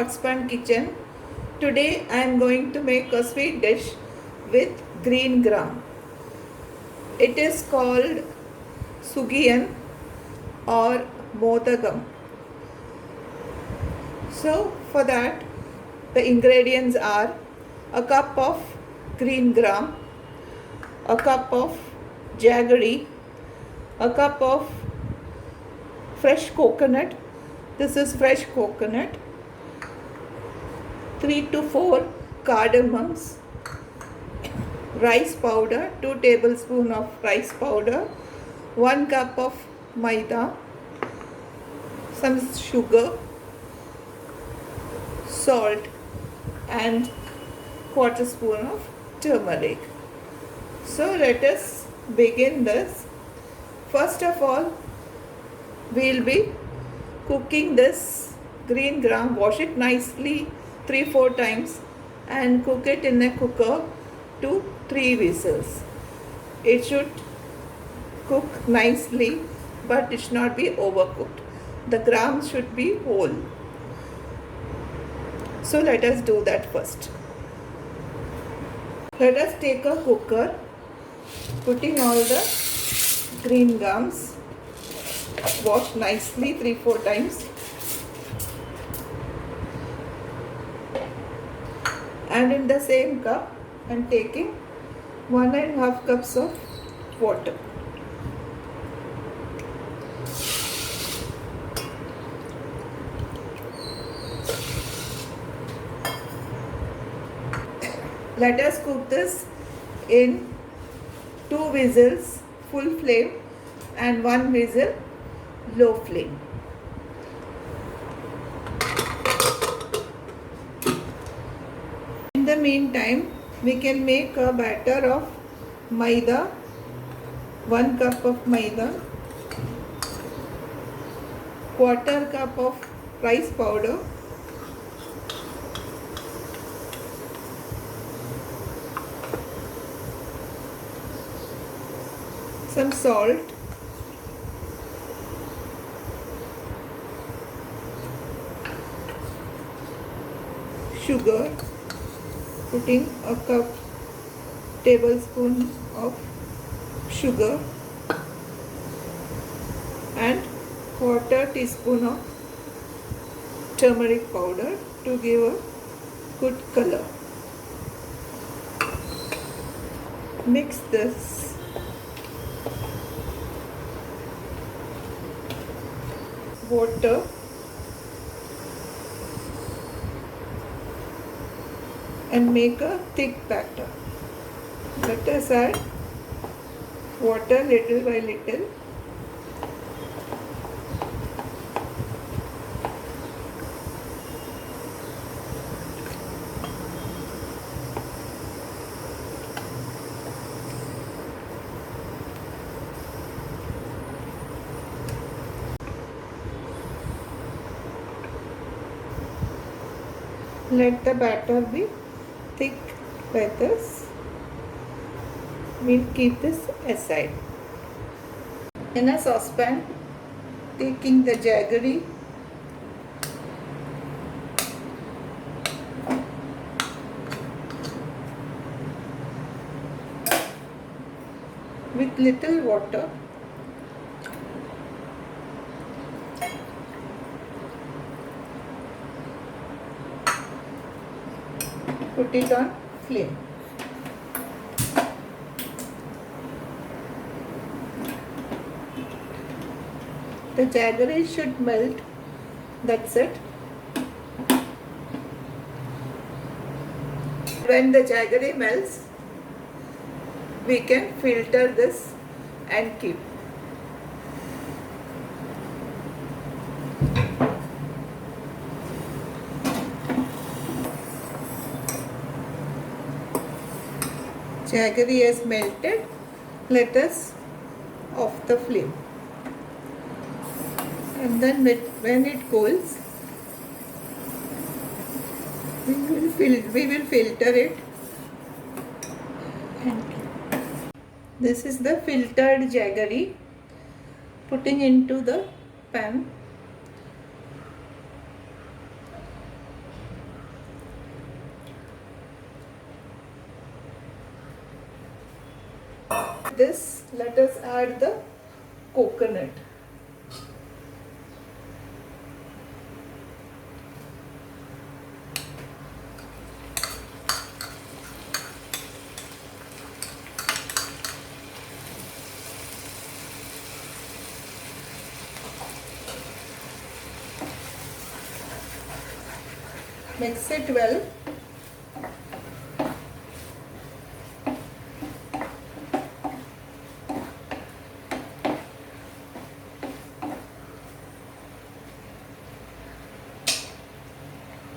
Hotspan Kitchen. Today I am going to make a sweet dish with green gram. It is called sugiyan or modagam. So for that the ingredients are a cup of green gram, a cup of jaggery, a cup of fresh coconut. This is fresh coconut. 3 to 4 cardamoms, rice powder, 2 tablespoons of rice powder, 1 cup of maida, some sugar, salt and quarter spoon of turmeric. So let us begin this. First of all, we'll be cooking this green gram. Wash it nicely 3-4 times and cook it in a cooker to 3 whistles. It should cook nicely, but it should not be overcooked. The gram should be whole. So let us do that first. Let us take a cooker, putting all the green grams, wash nicely 3-4 times, and in the same cup I am taking 1.5 cups of water. Let us cook this in 2 whistles full flame and 1 whistle low flame. In the meantime, we can make a batter of maida, 1 cup of maida, quarter cup of rice powder, some salt, sugar, putting a tablespoon of sugar and quarter teaspoon of turmeric powder to give a good color. Mix this. Water and make a thick batter. Let us add water little by little. Let the batter be thick like this. We'll keep this aside. In a saucepan, taking the jaggery, with little water, put it on flame. The jaggery should melt. That's it. When the jaggery melts, we can filter this and keep. Jaggery is melted. Let us off the flame. And then when it cools, we will filter it. And this is the filtered jaggery. Putting into the pan. This, let us add the coconut. Mix it well.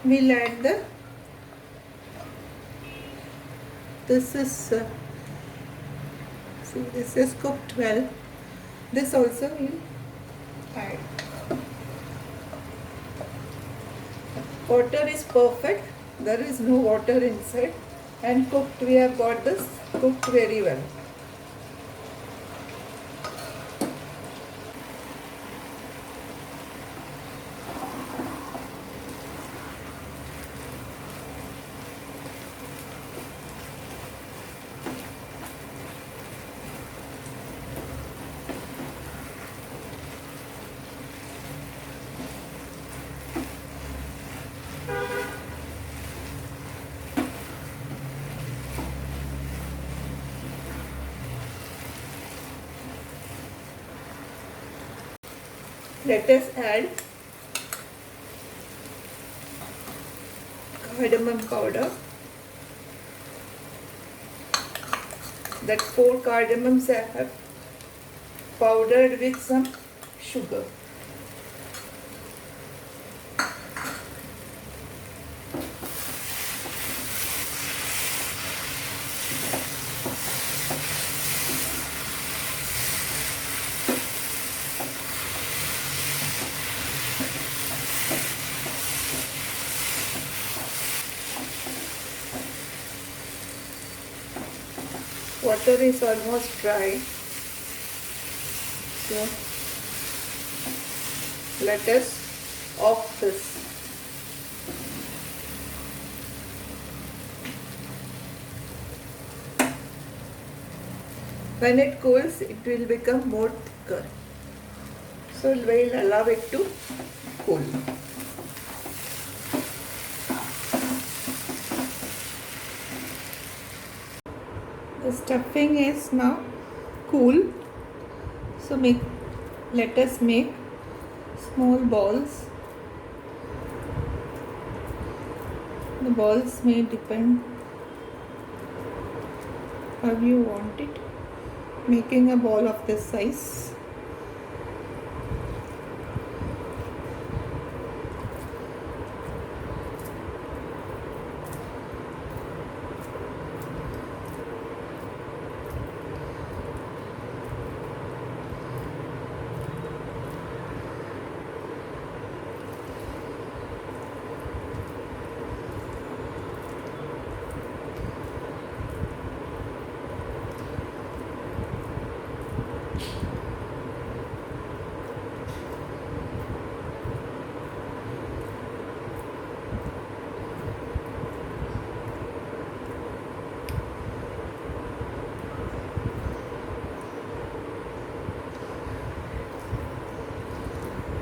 We'll add this is cooked well. This also we'll add. Water is perfect. There is no water inside, and cooked. We have got this cooked very well. Let us add cardamom powder. That 4 cardamoms I have powdered with some sugar. Water is almost dry, so let us off this. When it cools, it will become more thicker, so we'll allow it to cool. The stuffing is now cool, so let us make small balls. The balls may depend how you want it. Making a ball of this size.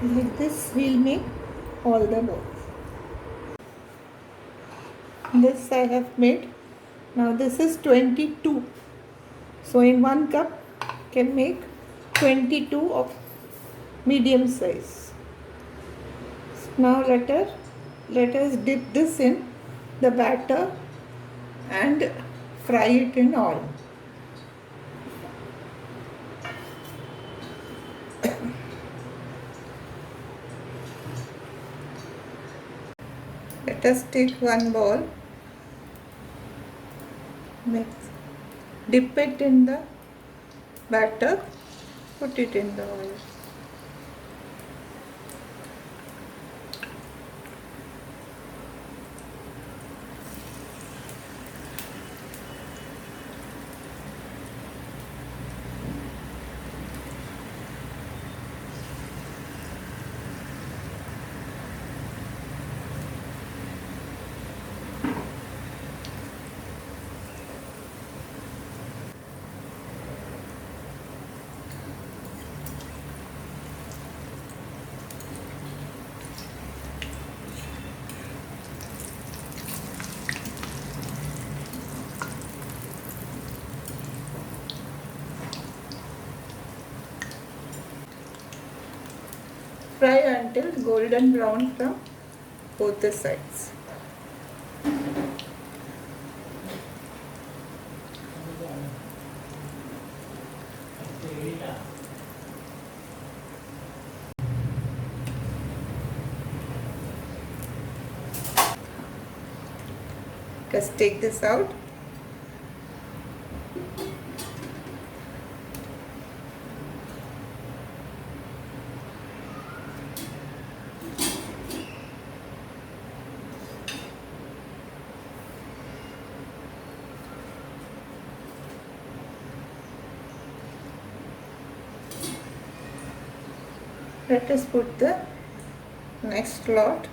Like this we'll make all the balls. This I have made. Now this is 22. So in 1 cup can make 22 of medium size. Now let us dip this in the batter and fry it in oil. Let us take one ball, dip it in the batter, put it in the oil. Fry until golden brown from both the sides. Just take this out. Let us put the next lot.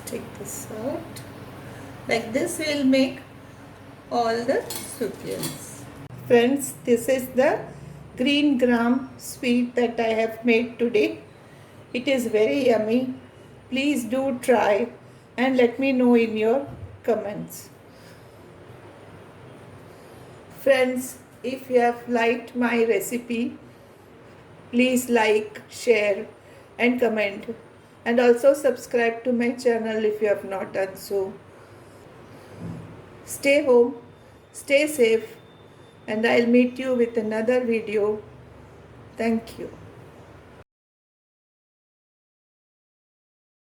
Take this out. Like this we'll make all the sukyans. Friends, this is the green gram sweet that I have made today. It is very yummy. Please do try and let me know in your comments. Friends, if you have liked my recipe, please like, share and comment. And also subscribe to my channel if you have not done so. Stay home, stay safe, and I'll meet you with another video. Thank you.